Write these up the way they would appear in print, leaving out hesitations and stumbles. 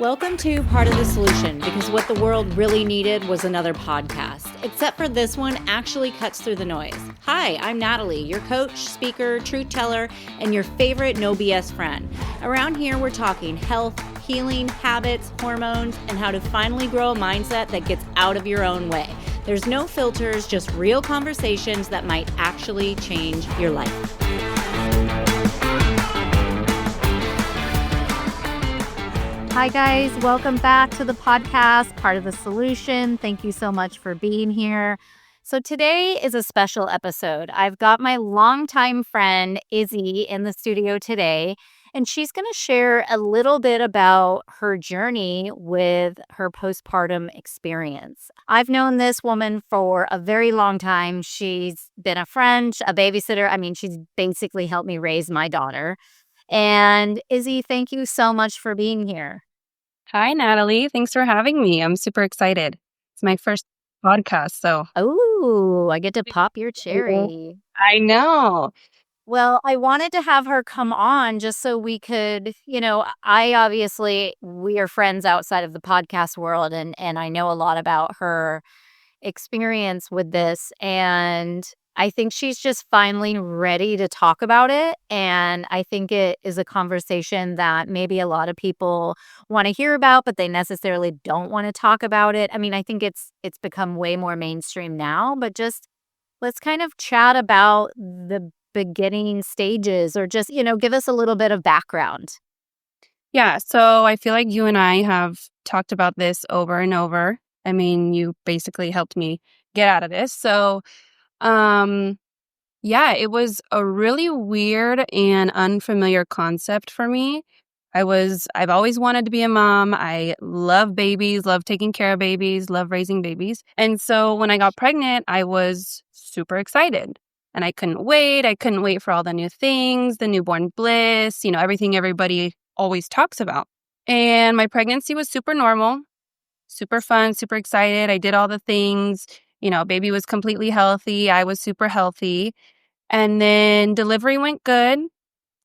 Welcome to Part of the Solution, because what the world really needed was another podcast, except for this one actually cuts through the noise. Hi, I'm Natalie, your coach, speaker, truth teller, and your favorite no BS friend. Around here, we're talking health, healing, habits, hormones, and how to finally grow a mindset that gets out of your own way. There's no filters, just real conversations that might actually change your life. Hi guys, welcome back to the podcast, Part of the Solution. Thank you so much for being here. So today is a special episode. I've got my longtime friend Izzy in the studio today, and she's going to share a little bit about her journey with her postpartum experience. I've known this woman for a very long time. She's been a friend, a babysitter. I mean, she's basically helped me raise my daughter. And Izzy, thank you so much for being here. Hi, Natalie. Thanks for having me. I'm super excited. It's my first podcast, so. Oh, I get to pop your cherry. I know. Well, I wanted to have her come on just so we could, we are friends outside of the podcast world, and I know a lot about her experience with this, and I think she's just finally ready to talk about it. And I think it is a conversation that maybe a lot of people want to hear about, but they necessarily don't want to talk about it. I mean, I think it's become way more mainstream now, but just let's kind of chat about the beginning stages, or just, give us a little bit of background. Yeah, so I feel like you and I have talked about this over and over. I mean, you basically helped me get out of this. So, yeah, it was a really weird and unfamiliar concept for me. I've always wanted to be a mom. I love babies, love taking care of babies, love raising babies. And so when I got pregnant, I was super excited. And I couldn't wait. I couldn't wait for all the new things, the newborn bliss, everything everybody always talks about. And my pregnancy was super normal, super fun, super excited. I did all the things. Baby was completely healthy. I was super healthy. And then delivery went good.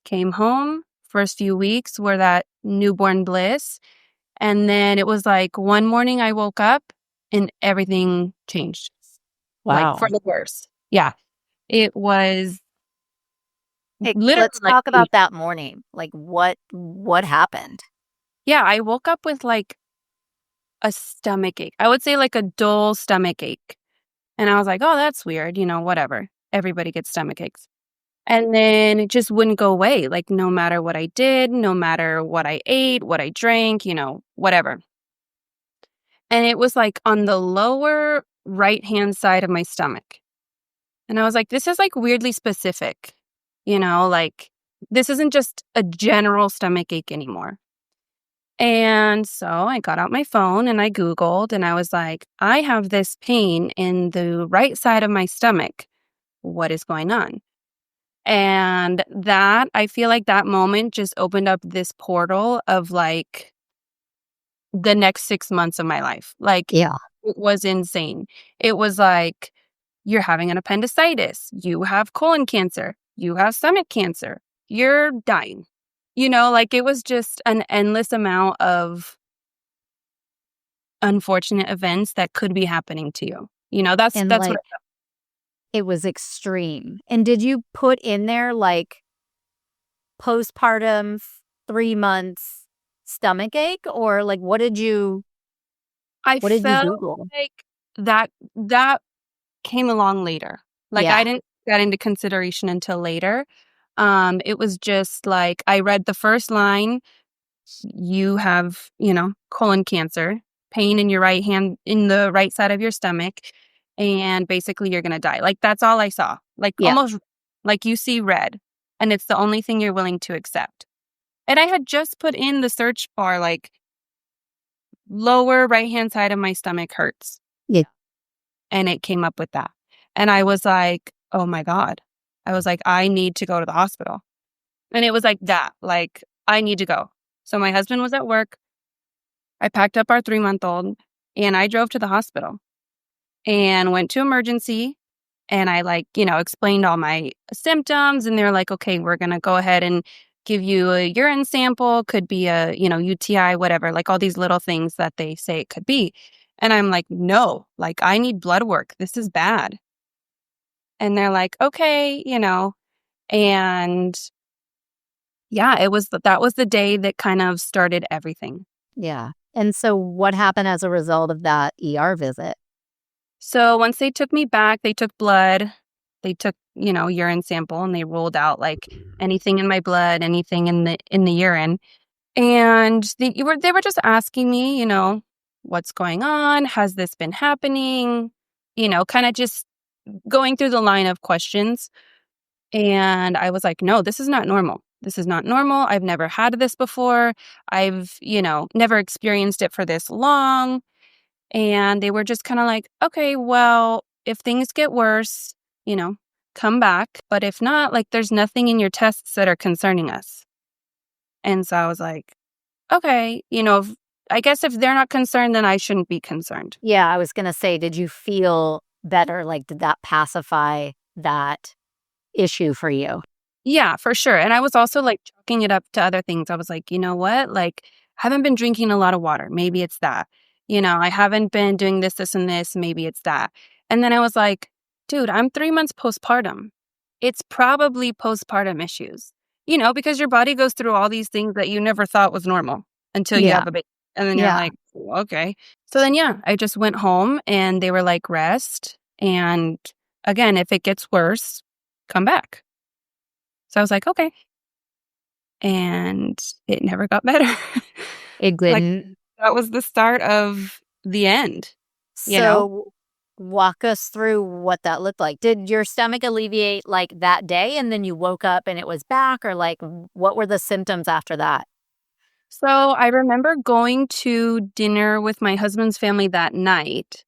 Came home. First few weeks were that newborn bliss. And then it was like one morning I woke up and everything changed. Wow. Like for the worse. Yeah. It was literally. Let's talk about that morning. Like what happened? Yeah, I woke up with like a stomach ache. I would say like a dull stomach ache. And I was like, oh, that's weird. Whatever. Everybody gets stomach aches. And then it just wouldn't go away. Like no matter what I did, no matter what I ate, what I drank, whatever. And it was like on the lower right-hand side of my stomach. And I was like, this is like weirdly specific, like this isn't just a general stomach ache anymore. And so I got out my phone and I Googled and I was like, I have this pain in the right side of my stomach. What is going on? And that, I feel like that moment just opened up this portal of like the next 6 months of my life. Like, yeah, it was insane. It was like, you're having an appendicitis, you have colon cancer, you have stomach cancer, you're dying. Like it was just an endless amount of unfortunate events that could be happening to you. That's like, what I felt. It was extreme. And did you put in there like postpartum 3 months stomach ache, or like what did you Google? Like that came along later. Like Yeah. I didn't get into consideration until later. It was just like I read the first line, you have, colon cancer, pain in your right hand, in the right side of your stomach, and basically you're going to die. Like that's all I saw. Like almost like you see red, and it's the only thing you're willing to accept. And I had just put in the search bar, like lower right-hand side of my stomach hurts. Yeah. And it came up with that. And I was like, oh my God. I was like, I need to go to the hospital. And it was like that, like, I need to go. So my husband was at work. I packed up our 3-month-old and I drove to the hospital and went to emergency. And I explained all my symptoms, and they're like, okay, we're going to go ahead and give you a urine sample, could be a, UTI, whatever, like all these little things that they say it could be. And I'm like, no, like I need blood work. This is bad. And they're like, okay, and yeah, that was the day that kind of started everything. Yeah. And so what happened as a result of that ER visit? So once they took me back, they took blood, they took, urine sample and they ruled out like anything in my blood, anything in the urine. And they were just asking me, what's going on? Has this been happening? Kind of just going through the line of questions. And I was like, no, this is not normal. This is not normal. I've never had this before. I've, never experienced it for this long. And they were just kind of like, okay, well, if things get worse, you know, come back. But if not, like, there's nothing in your tests that are concerning us. And so I was like, okay, I guess if they're not concerned, then I shouldn't be concerned. Yeah, I was gonna say, did you feel better? Like, did that pacify that issue for you? Yeah, for sure. And I was also like chalking it up to other things. I was like, you know what? Like, I haven't been drinking a lot of water. Maybe it's that. I haven't been doing this, and this. Maybe it's that. And then I was like, dude, I'm 3 months postpartum. It's probably postpartum issues, because your body goes through all these things that you never thought was normal until you Yeah, have a baby. And then you're yeah. like, okay. So then, yeah, I just went home and they were like, rest. And again, if it gets worse, come back. So I was like, okay. And it never got better. It Like, didn't. that was the start of the end, you know? So walk us through what that looked like. Did your stomach alleviate like that day and then you woke up and it was back, or like what were the symptoms after that? So I remember going to dinner with my husband's family that night.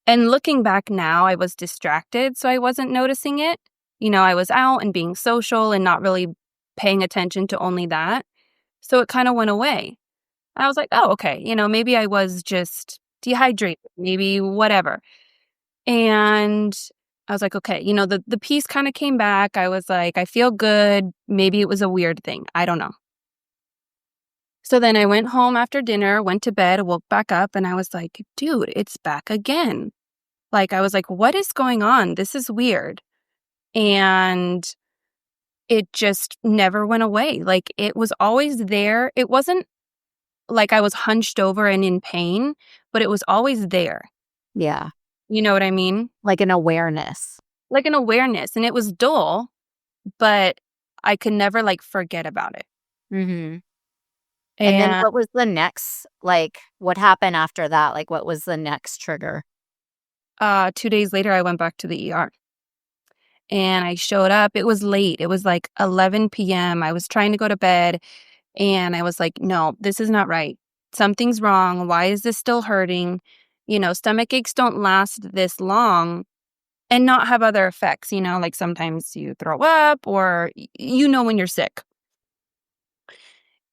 And looking back now, I was distracted, so I wasn't noticing it. I was out and being social and not really paying attention to only that. So it kind of went away. I was like, oh, okay, maybe I was just dehydrated, maybe whatever. And I was like, okay, the peace kind of came back. I was like, I feel good. Maybe it was a weird thing. I don't know. So then I went home after dinner, went to bed, woke back up, and I was like, dude, it's back again. Like, I was like, what is going on? This is weird. And it just never went away. Like, it was always there. It wasn't like I was hunched over and in pain, but it was always there. Yeah, You know what I mean? like an awareness. Like an awareness. And it was dull, but I could never like forget about it. Mhm. And then And what was the next, like, what happened after that? Like, what was the next trigger? 2 days later, I went back to the ER and I showed up. It was late. It was like 11 p.m. I was trying to go to bed and I was like, no, this is not right. Something's wrong. Why is this still hurting? Stomach aches don't last this long and not have other effects. Like sometimes you throw up or when you're sick.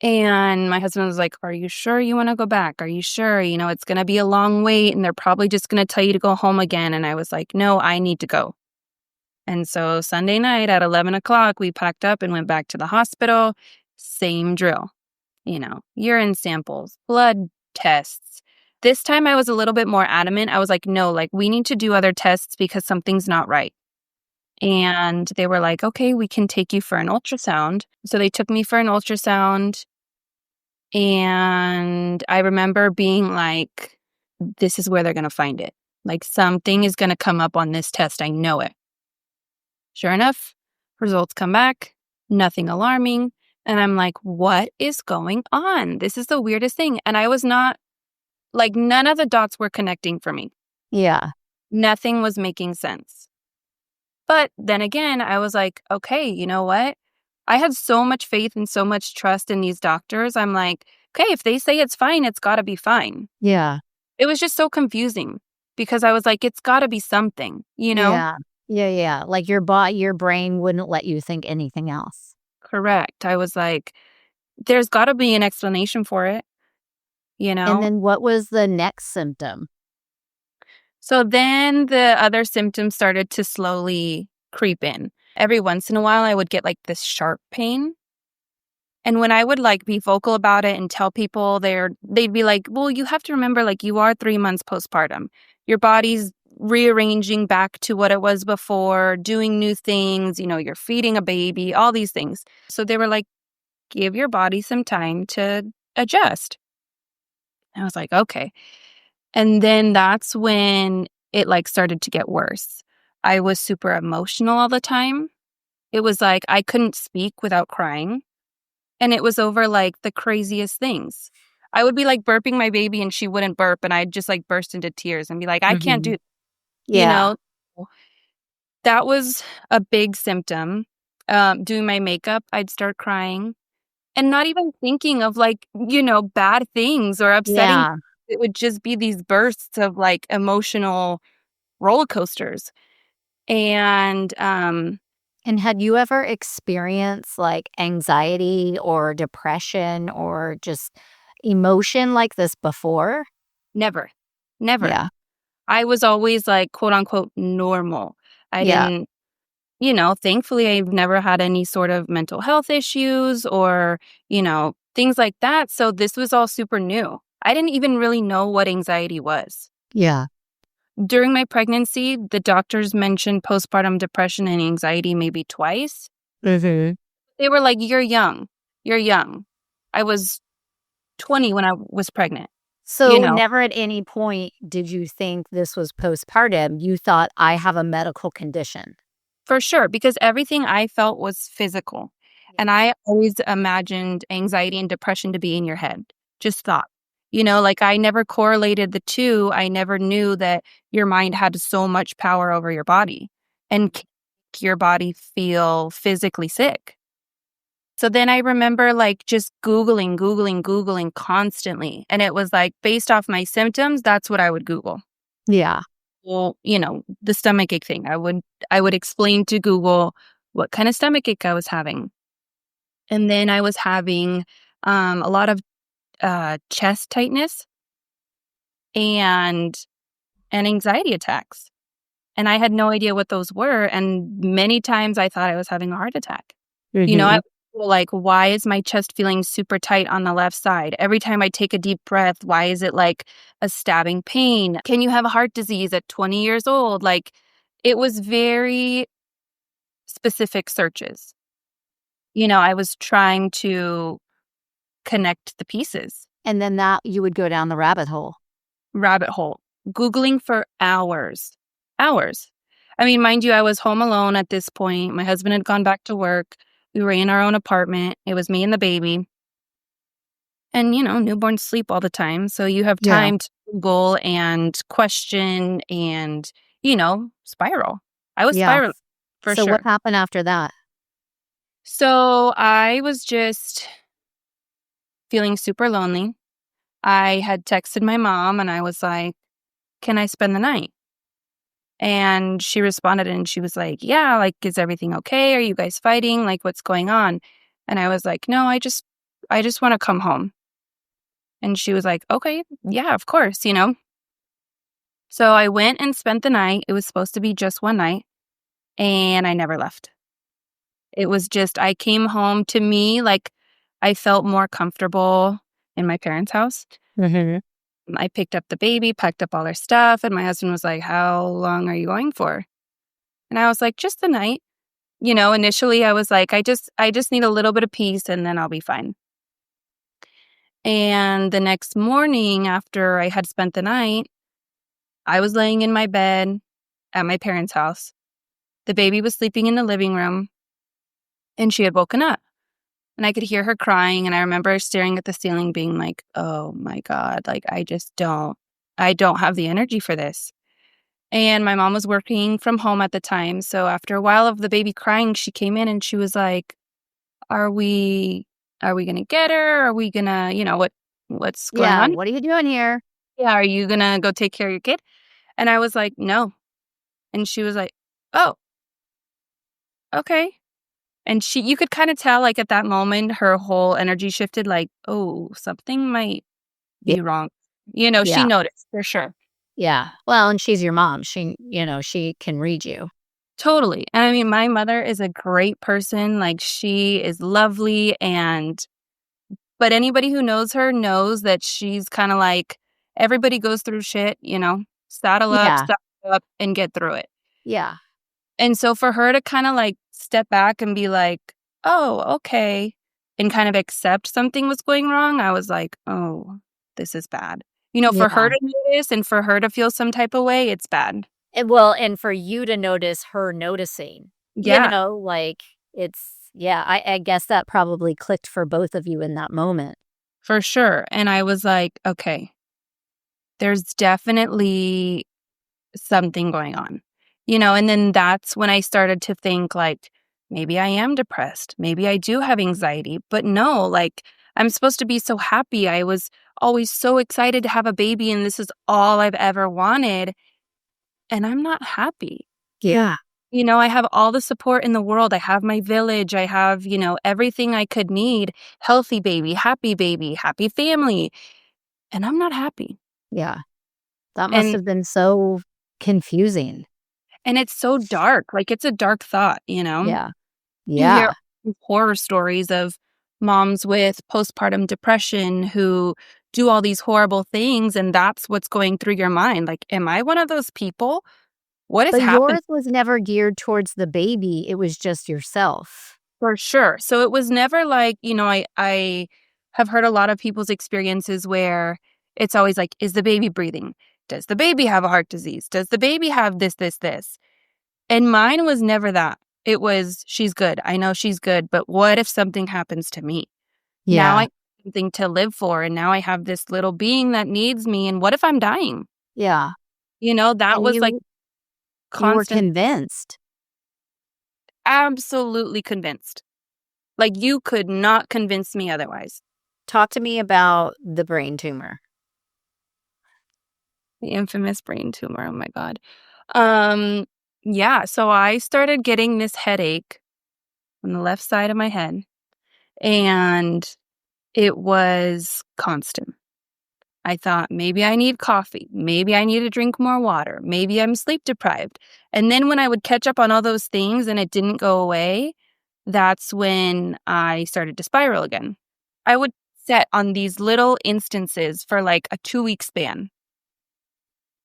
And my husband was like, are you sure you want to go back? Are you sure? It's going to be a long wait and they're probably just going to tell you to go home again. And I was like, no, I need to go. And so Sunday night at 11 o'clock, we packed up and went back to the hospital. Same drill, urine samples, blood tests. This time I was a little bit more adamant. I was like, no, like we need to do other tests because something's not right. And they were like, okay, we can take you for an ultrasound. So they took me for an ultrasound. And I remember being like, this is where they're going to find it. Like something is going to come up on this test. I know it. Sure enough, results come back, nothing alarming. And I'm like, what is going on? This is the weirdest thing. And I was not like, none of the dots were connecting for me. Yeah. Nothing was making sense. But then again, I was like, okay, you know what? I had so much faith and so much trust in these doctors. I'm like, okay, if they say it's fine, it's got to be fine. Yeah. It was just so confusing because I was like, it's got to be something. Yeah. Yeah, yeah. Like your brain wouldn't let you think anything else. Correct. I was like, there's got to be an explanation for it, you And know? then what was the next symptom? So then the other symptoms started to slowly creep in. Every once in a while, I would get like this sharp pain. And when I would, like, be vocal about it and tell people, they'd be like, "Well, you have to remember, like, you are 3 months postpartum. Your body's rearranging back to what it was before, doing new things, you're feeding a baby, all these things." So they were like, "Give your body some time to adjust." I was like, "Okay." And then that's when it, like, started to get worse. I was super emotional all the time. It was like I couldn't speak without crying. And it was over, like, the craziest things. I would be, like, burping my baby, and she wouldn't burp, and I'd just, like, burst into tears and be like, "I can't Mhm. do," you Yeah. know? That was a big symptom. Doing my makeup, I'd start crying and not even thinking of, like, bad things or upsetting. Yeah. It would just be these bursts of, like, emotional roller coasters. And, And had you ever experienced, like, anxiety or depression or just emotion like this before? never, never. Yeah. I was always, like, quote, unquote, "normal." I Yeah. didn't. Thankfully, I've never had any sort of mental health issues or, things like that. So this was all super new. I didn't even really know what anxiety was. Yeah. During my pregnancy, the doctors mentioned postpartum depression and anxiety maybe twice. Mhm. They were like, "You're young. You're young." I was 20 when I was pregnant, you So know? never at any point did you think this was postpartum, you thought, "I have a medical condition." For sure, because everything I felt was physical, Yeah. and I always imagined anxiety and depression to be in your head, just thought. Like, I never correlated the 2, I never knew that your mind had so much power over your body and can make your body feel physically sick. So then I remember, like, just Googling constantly, and it was, like, based off my symptoms, that's what I would Google. Yeah. Well, the stomachache thing. I would explain to Google what kind of stomachache I was having. And then I was having a lot of chest tightness and anxiety attacks. And I had no idea what those were. And many times I thought I was having a heart attack. I Mhm. was like, why is my chest feeling super tight on the left side? Every time I take a deep breath, why is it like a stabbing pain? Can you have a heart disease at 20 years old? Like, it was very specific searches. I was trying to connect the pieces. And then that you would go down the rabbit hole. Rabbit hole. Googling for hours. Hours. I mean, mind you, I was home alone at this point. My husband had gone back to work. We were in our own apartment. It was me and the baby. And, newborns sleep all the time. So you have Yeah. time to Google and question and, spiral. I was Yeah. spiraling for So what sure. happened after that? So I was just feeling super lonely. I had texted my mom and I was like, "Can I spend the night?" And she responded and she was like, "Yeah, like, is everything okay? Are you guys fighting? Like, what's going on?" And I was like, "No, I just want to come home." And she was like, "Okay, yeah, of course." So I went and spent the night. It was supposed to be just one night, and I never left. It was just I came home. To me, like, I felt more comfortable in my parents' house. Mhm. I picked up the baby, packed up all her stuff, and my husband was like, "How long are you going for?" And I was like, "Just the night." Initially I was like, I just need a little bit of peace and then I'll be fine. And the next morning after I had spent the night, I was laying in my bed at my parents' house. The baby was sleeping in the living room and she had woken up. And I could hear her crying and I remember staring at the ceiling being like, "Oh my God, like I don't have the energy for this." And my mom was working from home at the time. So after a while of the baby crying, she came in and she was like, "Are we gonna get her? Are we gonna, what's going Yeah, on? what are you doing here? Yeah, are you gonna go take care of your kid?" And I was like, "No." And she was like, "Oh, okay." And you could kind of tell, like, at that moment, her whole energy shifted, like, "Oh, something might Yeah. be wrong." She Yeah. noticed for sure. Yeah. Well, and she's your mom. She can read you. Totally. And I mean, my mother is a great person. Like, she is lovely. And but anybody who knows her knows that she's kind of like, everybody goes through shit, saddle Yeah. up, and get through it. Yeah. And so for her to kind of like step back and be like, oh, okay, and kind of accept something was going wrong, I was like, oh, this is bad. For her Yeah. to notice and for her to feel some type of way, it's bad. And for you to notice her noticing, Yeah, like, I guess that probably clicked for both of you in that moment. for sure. And I was like, okay, there's definitely something going on, and then that's when I started to think like, maybe I am depressed. Maybe I do have anxiety, but no, like I'm supposed to be so happy. I was always so excited to have a baby and this is all I've ever wanted. And I'm not happy. Yeah. I have all the support in the world. I have my village. I have, everything I could need. Healthy baby, happy family. And I'm not happy. Yeah. That must And have been so confusing. and it's so dark. Like it's a dark thought. Yeah. You hear Yeah. horror stories of moms with postpartum depression who do all these horrible things, and that's what's going through your mind. Like, am I one of those people? What has But happened? yours was never geared towards the baby, it was just yourself. For sure. So it was never like, I have heard a lot of people's experiences where it's always like, is the baby breathing? Does the baby have a heart disease? Does the baby have this, this, this? And mine was never that. It was, she's good. I know she's good, but what if something happens to me? Now I Yeah. have something to live for, and now I have this little being that needs me, and what if I'm dying? Yeah. That And was like you were constant, convinced. absolutely convinced. Like you could not convince me otherwise. Talk to me about the brain tumor. The infamous brain tumor, oh my god. Um, yeah, so I started getting this headache on the left side of my head, and it was constant. I thought, maybe I need coffee. Maybe I need to drink more water. Maybe I'm sleep deprived. And then when I would catch up on all those things and it didn't go away, that's when I started to spiral again. I would set on these little instances for like a 2-week span.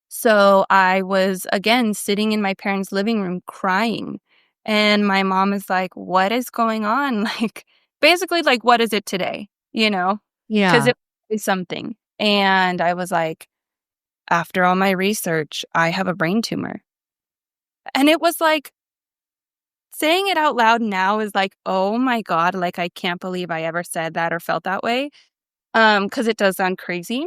So I was again sitting in my parents' living room crying. And my mom is like, what is going on? Like, basically, like, what is it today? Because Yeah. it is something. And I was like, after all my research, I have a brain tumor. And it was like, saying it out loud now is like, oh my God, like, I can't believe I ever said that or felt that way. Because it does sound crazy.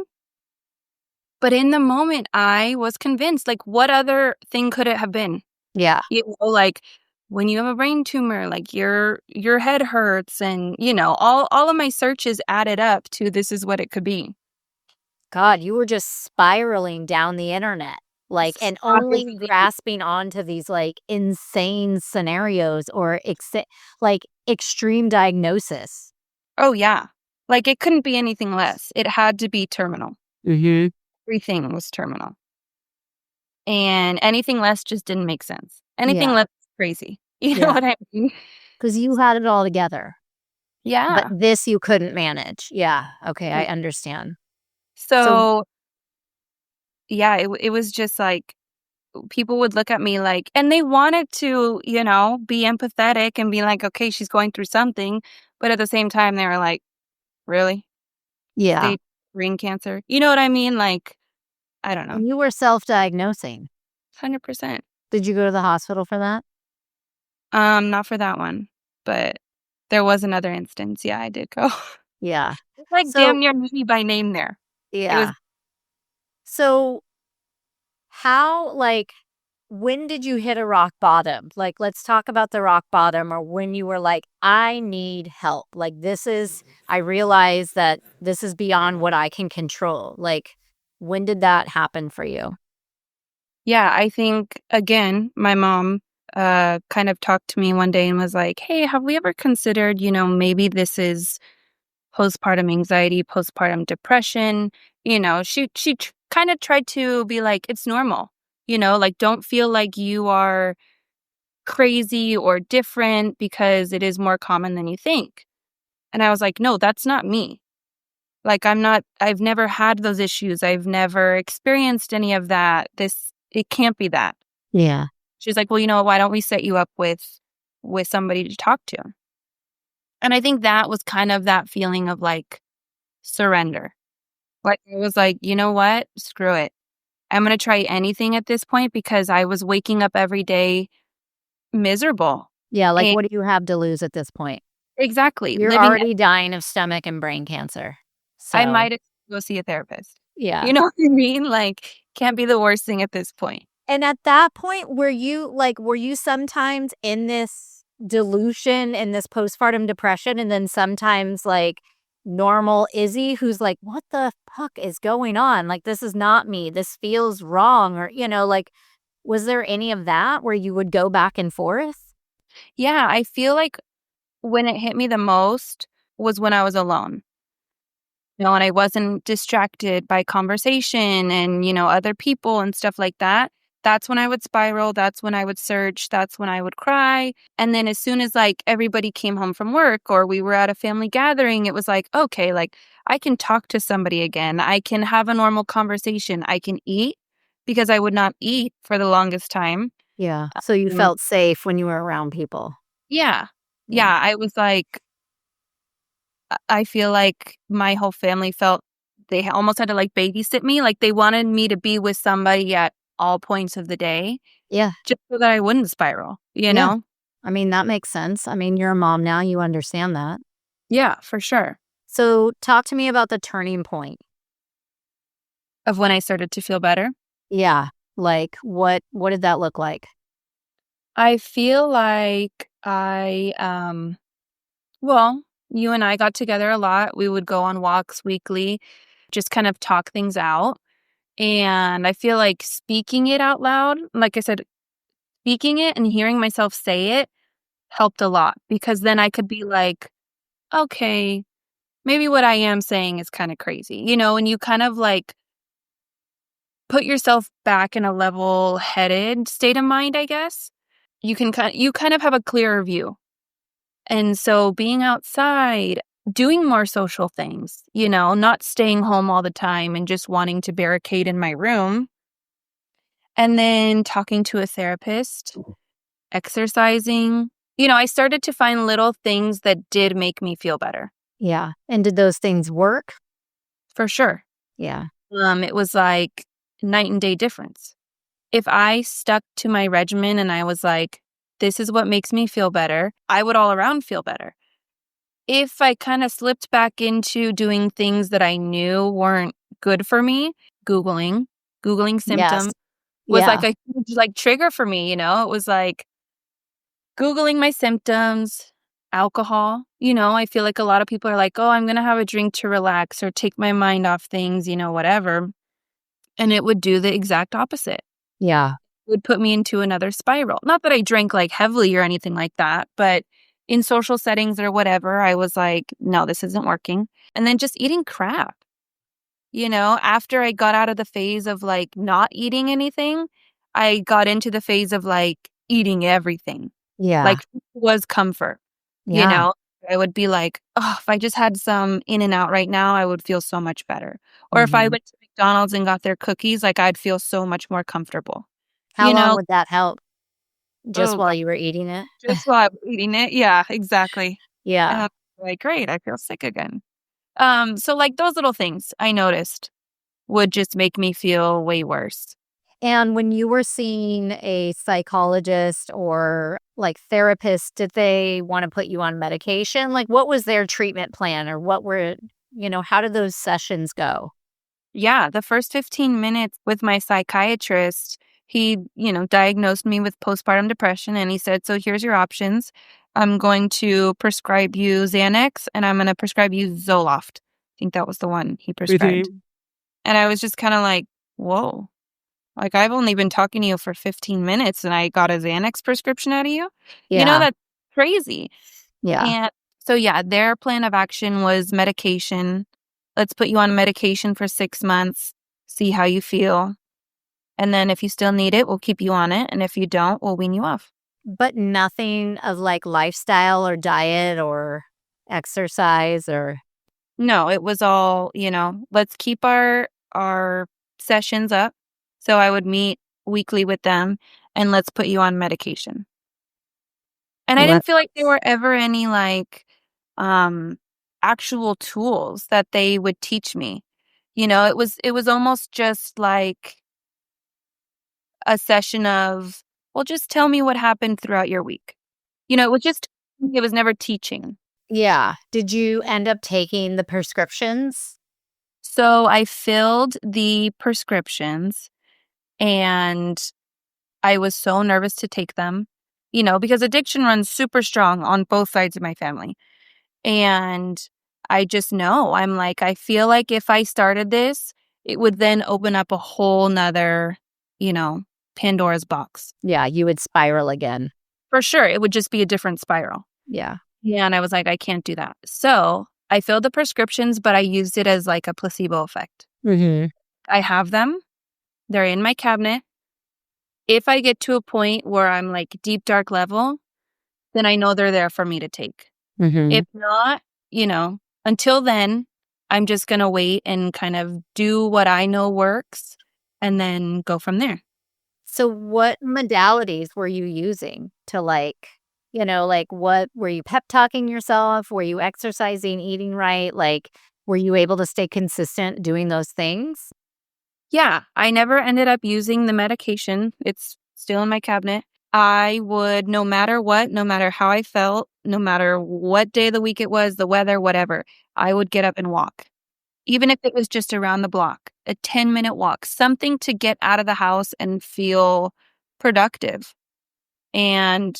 But in the moment, I was convinced, like, what other thing could it have been? Yeah. Like when you have a brain tumor, like your head hurts, and all of my searches added up to this is what it could be. God, you were just spiraling down the internet, like, and only Obviously. grasping onto these, like, insane scenarios or like, extreme diagnosis. Oh yeah. Like it couldn't be anything less. It had to be terminal. Mhm. Everything was terminal. And anything less just didn't make sense. Anything Yeah. less is crazy. You know Yeah. what I mean? Because you had it all together, but Yeah. this you couldn't manage. Yeah. Okay, I Yeah. understand. So So yeah, it was just like people would look at me like, and they wanted to, be empathetic and be like, okay, she's going through something. But at the same time, they were like, really? yeah. Stage brain cancer? You know what I mean? Like, I don't know. And you were self-diagnosing. 100%. Did you go to the hospital for that? Not for that one, but there was another instance. Yeah, I did go. Yeah. It's like So damn near me by name there. It was, yeah. So how, like, when did you hit a rock bottom? Like, let's talk about the rock bottom, or when you were like, I need help. Like, I realize that this is beyond what I can control. Like, when did that happen for you? yeah, I think, again, my mom kind of talked to me one day and was like, hey, have we ever considered, maybe this is postpartum anxiety, postpartum depression? She kind of tried to be like, it's normal, like don't feel like you are crazy or different because it is more common than you think. And I was like, no, that's not me. Like, I've never had those issues. I've never experienced any of that. It can't be that. Yeah. She's like, well, you know what? Why don't we set you up with somebody to talk to? And I think that was kind of that feeling of like surrender. Like, I was like, you know what? Screw it. I'm going to try anything at this point because I was waking up every day miserable. Yeah, like, And what do you have to lose at this point? exactly. You're Living, already dying of stomach and brain cancer. I So, might go see a therapist. yeah. You know what I mean? Like, can't be the worst thing at this point. And at that point, were you sometimes in this delusion and this postpartum depression and then sometimes like normal Izzy who's like, "What the fuck is going on? Like, this is not me. This feels wrong." Or, like, was there any of that where you would go back and forth? Yeah, I feel like when it hit me the most was when I was alone. And I wasn't distracted by conversation and, other people and stuff like that. That's when I would spiral. That's when I would search. That's when I would cry. And then as soon as like everybody came home from work or we were at a family gathering, it was like, okay, like I can talk to somebody again. I can have a normal conversation. I can eat because I would not eat for the longest time. Yeah. So you Mm, felt safe when you were around people. yeah. Yeah. Yeah. I was like, I feel like my whole family felt they almost had to like babysit me. Like they wanted me to be with somebody at all points of the day Yeah. just so that I wouldn't spiral, you Yeah. know? I mean, that makes sense. I mean, you're a mom now, you understand that. Yeah, for sure. So talk to me about the turning point. Of when I started to feel better. Yeah. Like what did that look like? I feel like well, you and I got together a lot. We would go on walks weekly, just kind of talk things out. And I feel like speaking it out loud, like I said, speaking it and hearing myself say it helped a lot because then I could be like, okay, maybe what I am saying is kind of crazy, and you kind of like put yourself back in a level-headed state of mind, I guess. You kind of have a clearer view. And so being outside, doing more social things, not staying home all the time and just wanting to barricade in my room, and then talking to a therapist, exercising. I started to find little things that did make me feel better. Yeah. And did those things work? For sure. Yeah. It was like night and day difference. If I stuck to my regimen and I was like, this is what makes me feel better, I would all around feel better. If I kind of slipped back into doing things that I knew weren't good for me, Googling Yes. symptoms was like Yeah. a huge like trigger for me, It was like Googling my symptoms, alcohol. I feel like a lot of people are like, oh, I'm going to have a drink to relax or take my mind off things, whatever. And it would do the exact opposite. Yeah. It would put me into another spiral. Not that I drank like heavily or anything like that, but in social settings or whatever, I was like, no, this isn't working. And then just eating crap. After I got out of the phase of like not eating anything, I got into the phase of like eating everything. Yeah. Like was comfort, you Yeah. know? I would be like, oh, if I just had some In and Out right now, I would feel so much better. Or if I Mhm. went to McDonald's and got their cookies, like I'd feel so much more comfortable. How You long know? would that help? Just Oh while god, you were eating it? just while I'm eating it. Yeah, exactly. And Yeah. I'm like, great, I feel sick again. So like those little things I noticed would just make me feel way worse. And when you were seeing a psychologist or like therapist, did they want to put you on medication? Like what was their treatment plan or how did those sessions go? Yeah, the first 15 minutes with my psychiatrist, he, diagnosed me with postpartum depression and he said, so here's your options. I'm going to prescribe you Xanax and I'm going to prescribe you Zoloft. I think that was the one he prescribed. Mhm. And I was just kind of like, whoa, like I've only been talking to you for 15 minutes and I got a Xanax prescription out of you. Yeah. That's crazy. Yeah. And so, yeah, their plan of action was medication. Let's put you on medication for 6 months, see how you feel. And then if you still need it, we'll keep you on it. And if you don't, we'll wean you off. But nothing of like lifestyle or diet or exercise or No, it was all, let's keep our sessions up. So I would meet weekly with them and let's put you on medication. And I Well, didn't that's feel like there were ever any um actual tools that they would teach me. It was almost just like a session of, well, just tell me what happened throughout your week. It was never teaching. yeah. Did you end up taking the prescriptions? So I filled the prescriptions and I was so nervous to take them, because addiction runs super strong on both sides of my family. And I just know, I'm like, I feel like if I started this, it would then open up a whole nother, you know, Pandora's box. Yeah, you would spiral again. For sure. It would just be a different spiral. Yeah. Yeah. And I was like, I can't do that. So I filled the prescriptions, but I used it as like a placebo effect. Mhm. I have them, they're in my cabinet. If I get to a point where I'm like deep, dark level, then I know they're there for me to take. If Mhm. not, until then, I'm just going to wait and kind of do what I know works and then go from there. So what modalities were you using to like what were you pep talking yourself? Were you exercising, eating right? Like were you able to stay consistent doing those things? Yeah, I never ended up using the medication. It's still in my cabinet. I would, no matter what, no matter how I felt, no matter what day of the week it was, the weather, whatever, I would get up and walk. Even if it was just around the block, a 10-minute walk, something to get out of the house and feel productive. And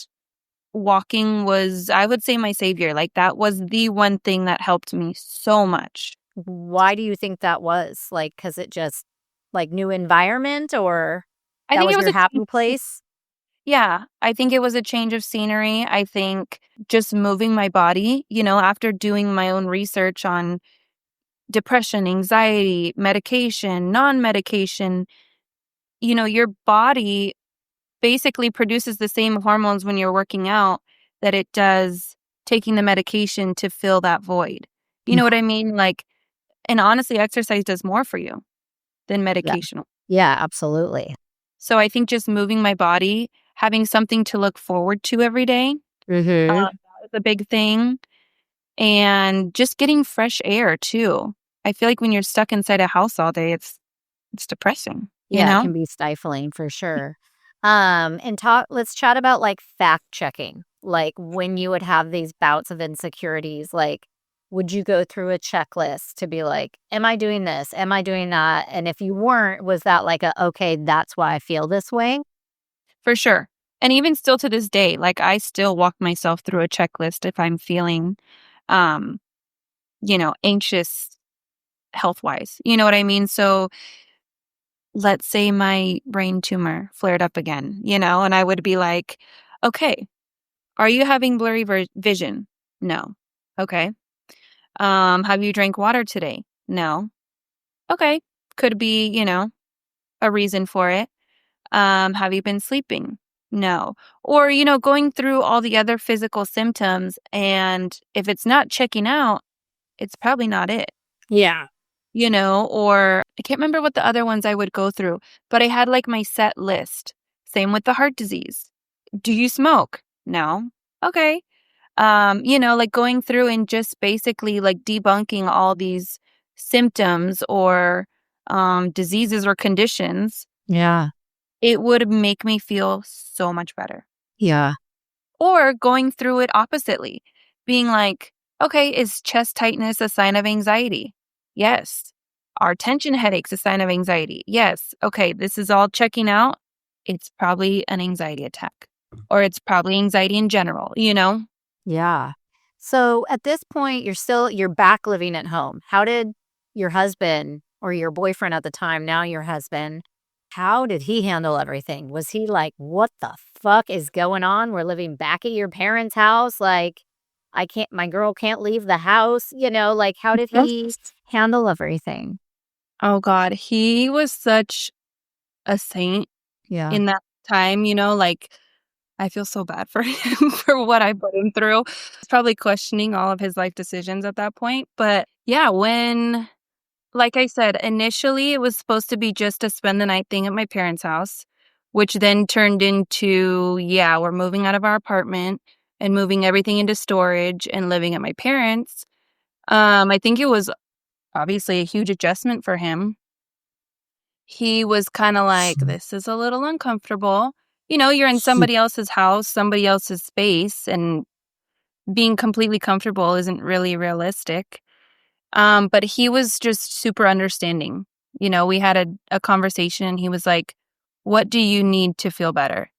walking was, I would say, my savior. Like, that was the one thing that helped me so much. Why do you think that was? Like cuz it just like new environment or I that think was it was your a change. happy place? Yeah, I think it was a change of scenery. I think just moving my body, after doing my own research on depression, anxiety, medication, non medication, your body basically produces the same hormones when you're working out that it does taking the medication to fill that void. You Mm. know what I mean? Like, and honestly, exercise does more for you than Yeah. medication. Yeah, absolutely. So I think just moving my body, having something to look forward to every day, Mhm. that was a big thing. And just getting fresh air too. I feel like when you're stuck inside a house all day, it's depressing, you Yeah, it know? can be stifling for sure. And let's chat about like fact checking. Like when you would have these bouts of insecurities, like would you go through a checklist to be like, am I doing this? Am I doing that? And if you weren't, was that like a okay, that's why I feel this way? For sure. And even still to this day, like I still walk myself through a checklist if I'm feeling um, anxious health wise. You know what I mean? So let's say my brain tumor flared up again, and I would be like, okay, are you having blurry vision? No. Okay. Have you drank water today? No. Okay. Could be, a reason for it. Have you been sleeping? No. Or, going through all the other physical symptoms. And if it's not checking out, it's probably not it, Yeah. or I can't remember what the other ones I would go through, but I had like my set list. Same with the heart disease. Do you smoke? No. Okay. Like going through and just basically like debunking all these symptoms or diseases or conditions, Yeah. it would make me feel so much better. Yeah. Or going through it oppositely, being like, okay, is chest tightness a sign of anxiety? Yes. Are tension headaches a sign of anxiety? Yes. Okay, this is all checking out. It's probably an anxiety attack, or it's probably anxiety in general. Yeah. So at this point, you're back living at home. How did your husband or your boyfriend at the time, now your husband, how did he handle everything? Was he like, "What the fuck is going on? We're living back at your parents' house. Like, my girl can't leave the house." Like how did he Yes. handle everything? Oh God, he was such a saint Yeah. in that time, like I feel so bad for him for what I put him through. He's probably questioning all of his life decisions at that point. But yeah, when, like I said, initially it was supposed to be just a spend the night thing at my parents' house, which then turned into, yeah, we're moving out of our apartment and moving everything into storage and living at my parents'. I think it was obviously a huge adjustment for him. He was kinda like, "This is a little uncomfortable." You know, you're in somebody else's house, somebody else's space, and being completely comfortable isn't really realistic. But he was just super understanding. You know, we had a conversation, and he was like, "What do you need to feel better?"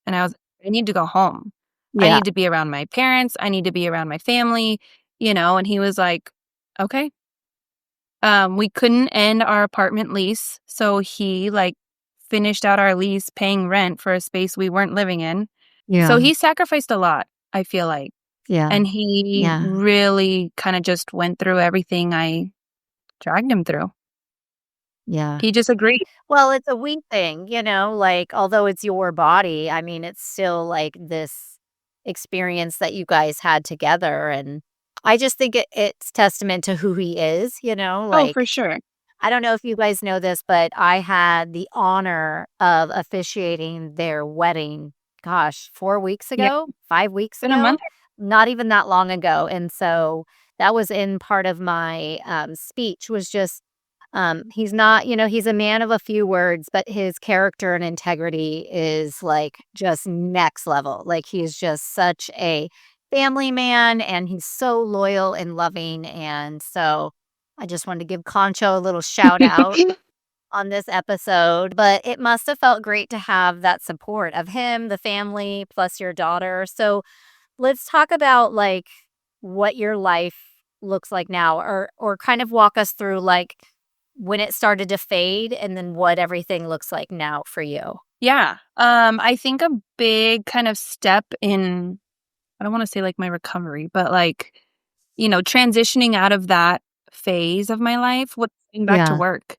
And I was, "I need to go home. I Yeah. need to be around my parents. I need to be around my family," you know, and he was like, "Okay." We couldn't end our apartment lease, so he, like, finished out our lease paying rent for a space we weren't living in. So Yeah. he sacrificed a lot, I feel like, Yeah. and he Yeah. really kinda just went through everything I dragged him through. Yeah. He just agreed. Well, it's a we thing, like, although it's your body, I mean, it's still, like, this experience that you guys had together, and I just think it's testament to who he is, Oh, for like, sure. I don't know if you guys know this, but I had the honor of officiating their wedding, gosh, 4 weeks Yeah, ago, 5 weeks been a ago, month. not even that long ago, and so that was in part of my, speech was just, he's not he's a man of a few words, but his character and integrity is, like, just next level, like, he's just such a family man, and he's so loyal and loving, and so I just wanted to give Concho a little shout out on this episode, but it must have felt great to have that support of him, the family, plus your daughter. So let's talk about like what your life looks like now or kind of walk us through like when it started to fade and then what everything looks like now for you. Yeah, I think a big kind of step in, I don't wanna say, like, my recovery, but, like, you know, transitioning out of that phase of my life was getting back to Yeah. work.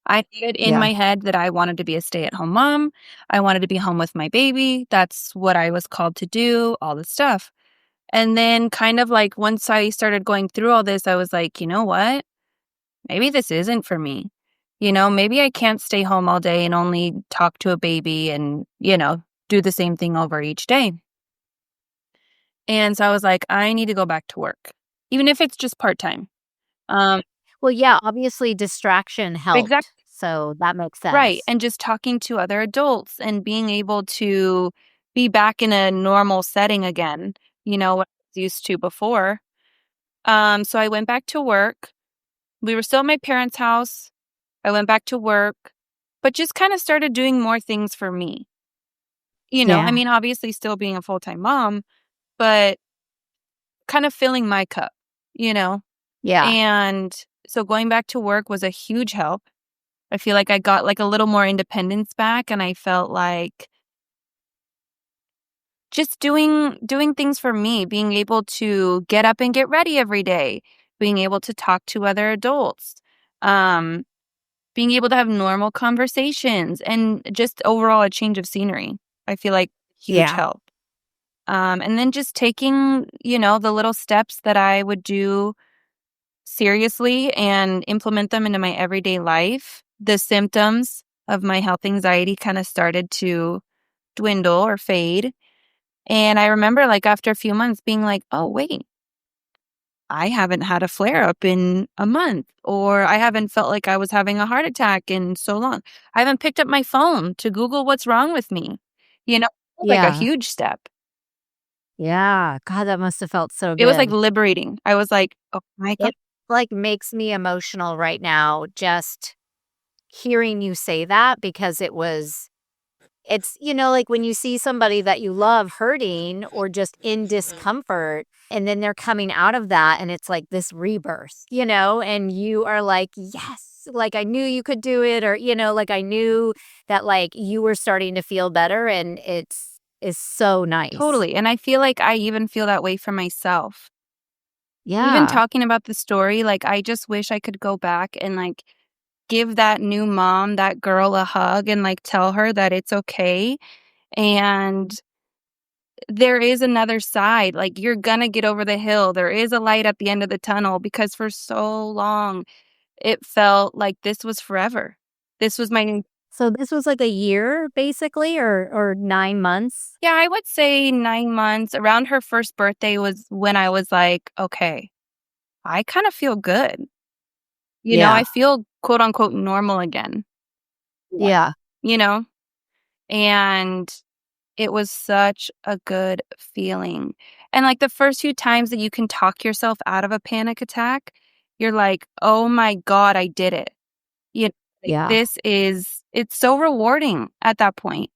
I had it in Yeah. my head that I wanted to be a stay-at-home mom. I wanted to be home with my baby. That's what I was called to do, all this stuff. And then kind of like once I started going through all this, I was like, "You know what? Maybe this isn't for me. You know, maybe I can't stay home all day and only talk to a baby and, do the same thing over each day." And so I was like, "I need to go back to work, even if it's just part-time." Um, Well, yeah, obviously distraction exact helped. So that makes Right, sense. and just talking to other adults and being able to be back in a normal setting again, what I was used to before. So I went back to work. We were still at my parents' house. I went back to work, but just kinda started doing more things for me. I Yeah. mean, obviously still being a full-time mom, but kind of filling my cup, you know? Yeah. And so going back to work was a huge help. I feel like I got, like, a little more independence back, and I felt like just doing things for me, being able to get up and get ready every day, being able to talk to other adults, um, being able to have normal conversations, and just overall a change of scenery. I feel like huge Yeah. help. And then just taking, the little steps that I would do seriously and implement them into my everyday life. The symptoms of my health anxiety kind of started to dwindle or fade. And I remember, like, after a few months being like, "Oh, wait, I haven't had a flare up in a month," or "I haven't felt like I was having a heart attack in so long. I haven't picked up my phone to Google what's wrong with me." It was like a Yeah. huge step. Yeah. God, that must have felt so It was, like, good. liberating. I was like, "Oh my god." It, like, makes me emotional right now just hearing you say that because like, when you see somebody that you love hurting or just in discomfort, and then they're coming out of that, and it's like this rebirth, and you are like, "Yes!" Like, "I knew you could do it," or, like, "I knew that, like, you were starting to feel better," and is so nice. Totally, and I feel like I even feel that way for myself. Even Yeah. talking about the story, like, I just wish I could go back and, like, give that new mom, that girl, a hug and, like, tell her that it's okay, and there is another side. Like, you're gonna get over the hill. There is a light at the end of the tunnel, because for so long, it felt like this was forever. This was my So this was like a year basically or 9 months? Yeah, I would say 9 months. Around her first birthday was when I was like, "Okay, I kinda feel good." Yeah. I feel quote unquote "normal" again. Yeah. Yeah. You know? And it was such a good feeling. And, like, the first few times that you can talk yourself out of a panic attack, you're like, "Oh my god, I did it." You like, Yeah. it's so rewarding at that point,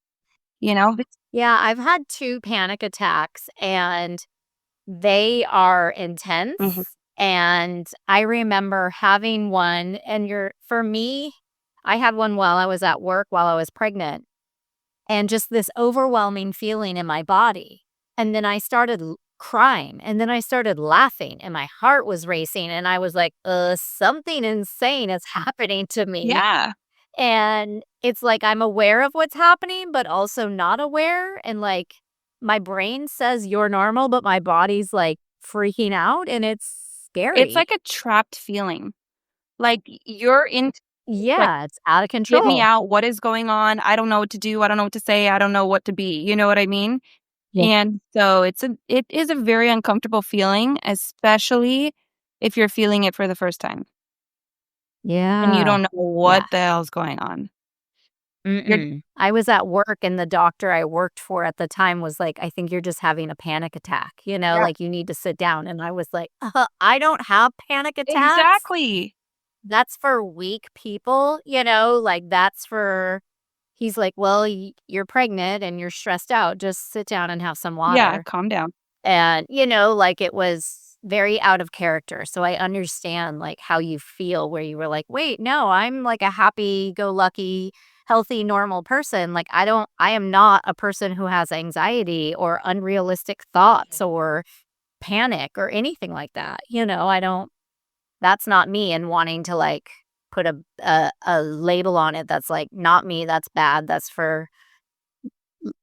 you know? Yeah, I've had 2 panic attacks, and they are Mhm. intense, and I remember having one and for me, I had one while I was at work while I was pregnant, and just this overwhelming feeling in my body, and then I started crying, and then I started laughing, and my heart was racing, and I was like, something insane is happening to me." Yeah. And it's like I'm aware of what's happening, but also not aware, and, like, my brain says you're normal, but my body's, like, freaking out, and it's It's scary. like a trapped feeling. Like, you're in like, Yeah, it's out of "Get me control. out. What is going on? I don't know what to do. I don't know what to say. I don't know what to be." You know what I mean? Yeah. And so it is a very uncomfortable feeling, especially if you're feeling it for the first time and you Yeah. don't know Yeah. what the hell's going on. You're Mm-mm. I was at work, and the doctor I worked for at the time was like, "I think you're just having a panic attack, Yeah, like, you need to sit down." And I was like, I don't have panic attacks. exactly. That's for weak people, like, that's for." He's like, "Well, you're pregnant and you're stressed out. Just sit down and have some Yeah, water." calm down. And, like, it was very out of character. So I understand, like, how you feel where you were like, "Wait, no, I'm like a happy-go-lucky, healthy, normal person. Like, I am not a person who has anxiety or unrealistic thoughts or panic or anything like that." I don't that's not me, and wanting to, like, put a label on it that's like, "Not me, that's bad, that's for"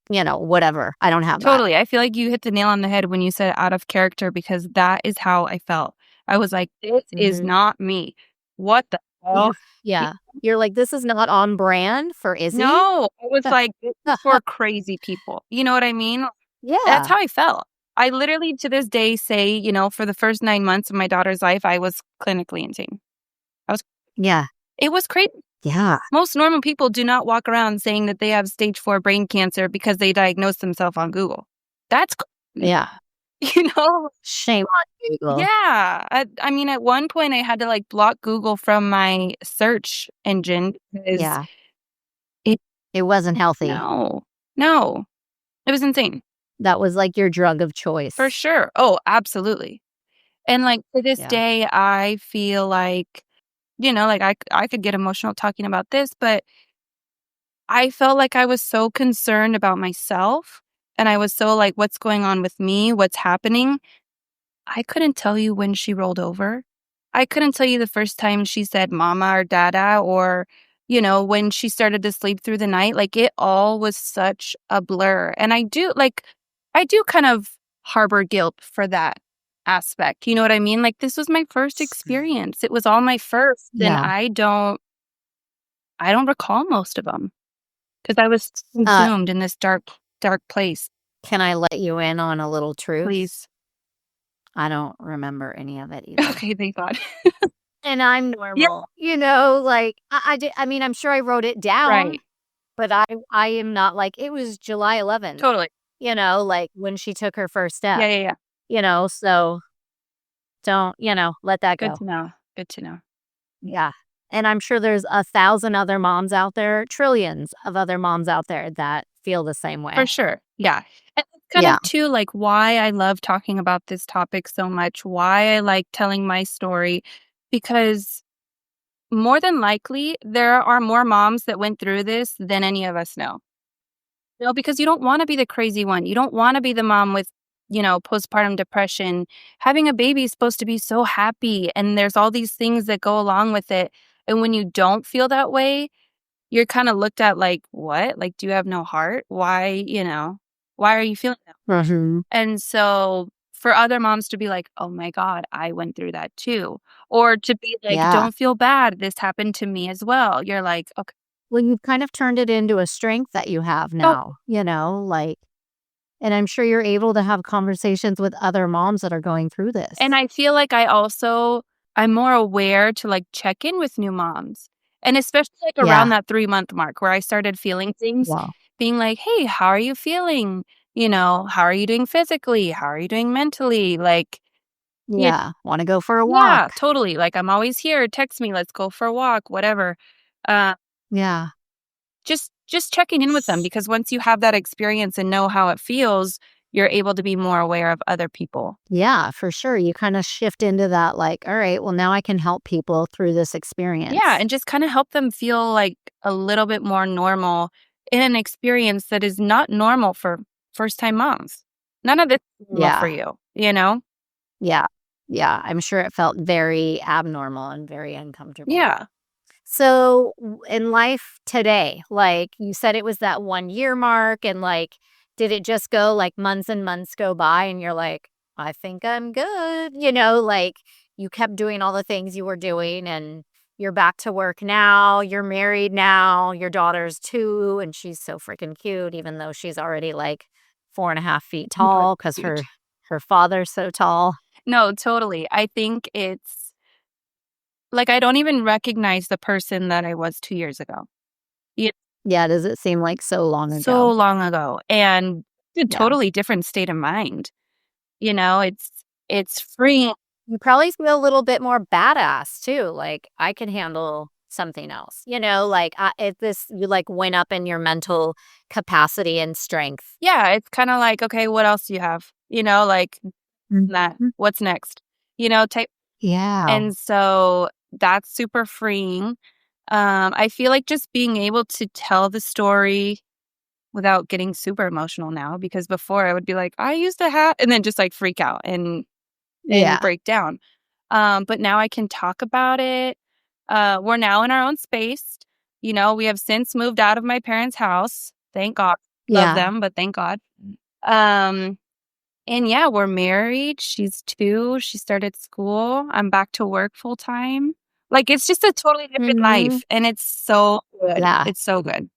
whatever. I don't have that. Totally. I feel like you hit the nail on the head when you said out of character, because that is how I felt. I was like, "This is Mhm. not me. What the Yeah. hell?" Yeah. You're like, "This is not on brand for Izzy." No, I was like, "This is for crazy people." You know what I mean? That's Yeah. how I felt. I literally, to this day, say, for the first 9 months of my daughter's life, I was clinically insane. I was Yeah. It was crazy. Yeah. Most normal people do not walk around saying that they have stage 4 brain cancer because they diagnosed themselves on Google. That's crazy, Yeah. you know? Shame on Google. Yeah. I mean, at one point, I had to, like, block Google from my search engine because Yeah. it It wasn't healthy. no, no. It was insane. That was, like, your drug of For choice. sure. Oh, absolutely. And, like, to this Yeah. day, I feel like, like, I could get emotional talking about this, but I felt like I was so concerned about myself, and I was so like, "What's going on with me? What's happening?" I couldn't tell you when she rolled over. I couldn't tell you the first time she said mama or dada, or, when she started to sleep through the night. Like, it all was such a blur. And I do kind of harbor guilt for that aspect. You know what I mean? Like, this was my first experience. It was all my first, and Yeah. I don't recall most of them because I was Uh, consumed in this dark, dark place. can I let you in on a little truth? Please. I don't remember any of it either. Okay, thank God. And I'm Yeah, normal, like, I mean, I'm sure I wrote it down, right. but I am not like, "It was July 11th," Totally. like, when she took her first Yeah, step, yeah, yeah. so don't, let that Good go. to know. Good to know. Yeah. And I'm sure there's 1,000 other moms out there, trillions of other moms out there that feel the same For way. sure. Yeah. And it's kind Yeah. of too, like, why I love talking about this topic so much, why I like telling my story, because more than likely there are more moms that went through this than any of us know. No, because you don't wanna be the crazy one. You don't wanna be the mom with, postpartum depression. Having a baby is supposed to be so happy, and there's all these things that go along with it, and when you don't feel that way, you're kinda looked at like, "What? Like, do you have no heart? Why?" You know? Why are you feeling that? Mhm. And so for other moms to be like, "Oh my god, I went through that too." Or to be like, Yeah. "Don't feel bad, this happened to me as well." You're like, "Okay." Well, you've kind of turned it into a strength that you have Oh, now, like and I'm sure you're able to have conversations with other moms that are going through and this. I feel like I'm more aware to, like, check in with new moms, and especially, like, around Yeah. that 3-month mark where I started feeling things, Wow. being like, "Hey, how are you feeling?" "How are you doing physically? How are you doing mentally?" Yeah. Yeah. Wanna go for a Yeah, walk. totally, like, "I'm always here, text me, let's go for a walk," whatever. Uh, Yeah. just checking in with them because once you have that experience and know how it feels, you're able to be more aware of other people. Yeah, for sure. You kinda shift into that, like, "All right, well, now I can help people through this Yeah, experience." and just kinda help them feel, like, a little bit more normal in an experience that is not normal for first-time moms. None of this is normal for Yeah. you, you know? Yeah. Yeah, I'm sure it felt very abnormal and very uncomfortable. Yeah. So, in life today, like, you said it was that 1-year mark and, like, did it just go, like, months and months go by and you're like, "I think I'm good," like, you kept doing all the things you were doing and you're back to work now, you're married now, your daughter's 2, and she's so freaking cute even though she's already, like, 4.5 feet But tall because cute. her father's so tall. No, totally. I think it's like, I don't even recognize the person that I was 2 years ago. Yeah, Yeah, does it seem like so long so ago? long ago, and a Yeah. totally different state of mind, it's freeing. You probably feel a little bit more badass too, like, "I can handle something else," like, if this you, like, went up in your mental capacity and strength. Yeah, it's kinda like, "Okay, what else do you have?" Like, that, Mhm. "What's next?" Type. Yeah. And so that's super freeing. I feel like just being able to tell the story without getting super emotional now, because before I would be like, "I used to have," and then just, like, freak out and Yeah. break down. But now I can talk about it. We're now in our own space. We have since moved out of my parents' house. Thank God. Love Yeah. them, but thank God. Um, and yeah, we're married. She's 2. She started school. I'm back to work full time. Like, it's just a totally different Mhm. life, and it's so good. Yeah. It's so good.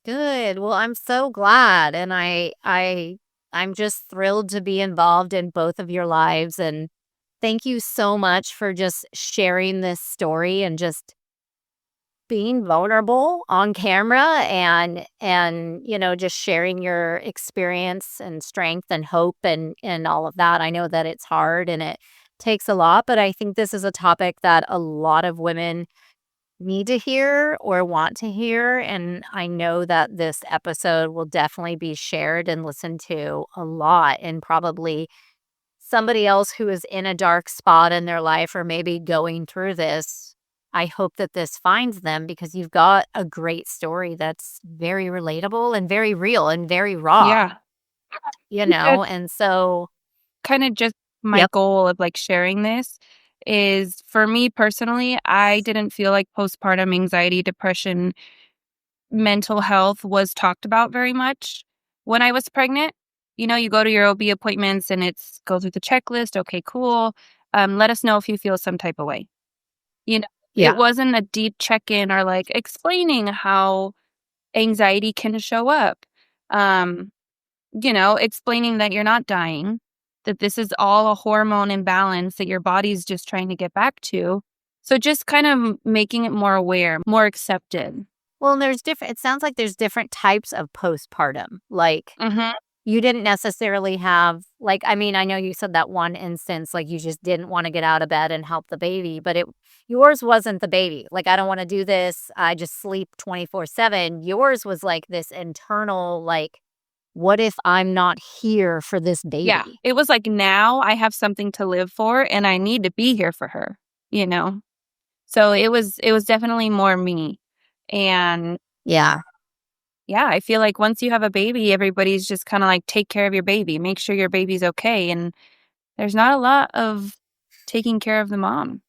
Good, well, I'm so glad, and I'm just thrilled to be involved in both of your lives, and thank you so much for just sharing this story and just being vulnerable on camera and just sharing your experience and strength and hope and all of that. I know that it's hard and it takes a lot, but I think this is a topic that a lot of women need to hear or want to hear, and I know that this episode will definitely be shared and listened to a lot, and probably somebody else who is in a dark spot in their life or maybe going through this, I hope that this finds them because you've got a great story that's very relatable and very real and very raw, Yeah. That's and so kinda just my yep. goal of, like, sharing this is for me personally, I didn't feel like postpartum anxiety, depression, mental health was talked about very much when I was pregnant. You go to your OB appointments and it's go through the checklist, "Okay, cool. Let us know if you feel some type of way." You know, it Yeah. wasn't a deep check-in or, like, explaining how anxiety can show up. Um explaining that you're not dying, that this is all a hormone imbalance that your body's just trying to get back to. So just kind of making it more aware, more accepted. Well, and there's different it sounds like there's different types of postpartum, like Mhm. you didn't necessarily have like, I mean, I know you said that one instance, like, you just didn't wanna get out of bed and help the baby, but it yours wasn't the baby. Like, "I don't wanna do this, I just sleep 24/7." Yours was, like, this internal, like, "What if I'm not here for this Yeah. baby?" It was like now I have something to live for and I need to be here for her, you know? So it was definitely more me. And Yeah. yeah, I feel like once you have a baby, everybody's just kind of like take care of your baby, make sure your baby's okay. And there's not a lot of taking care of the mom,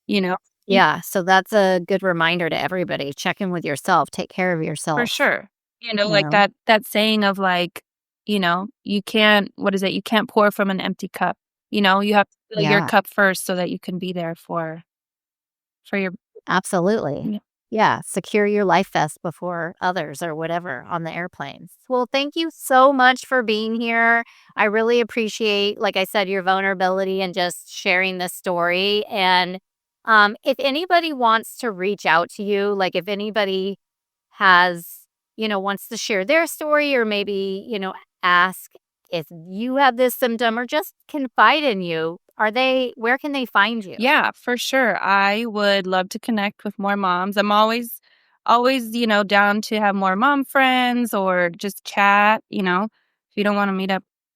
you know? Yeah, so that's a good reminder to everybody, check in with yourself, take care of For yourself. sure. You know, you like know? that saying of like, you can't what is it? You can't pour from an empty cup. You have to fill your Yeah. cup first so that you can be there for your Absolutely. yeah. Yeah, secure your life vest before others or whatever on the airplanes. Well, thank you so much for being here. I really appreciate, like I said, your vulnerability and just sharing this story. And if anybody wants to reach out to you, like if anybody has, wants to share their story or maybe, ask if you have this symptom or just confide in you, where can they find you? Yeah, for sure. I would love to connect with more moms. I'm always, down to have more mom friends or just chat, If you don't want to meet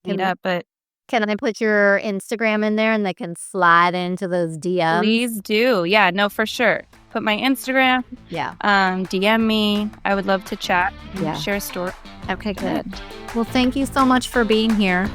Can up, but Can I put your Instagram in there and they can slide into those DMs? please do. Yeah, no, for sure. Put my Instagram, Yeah, DM me. I would love to chat and yeah. share a story. Okay, Yeah. good. Well, thank you so much for being here.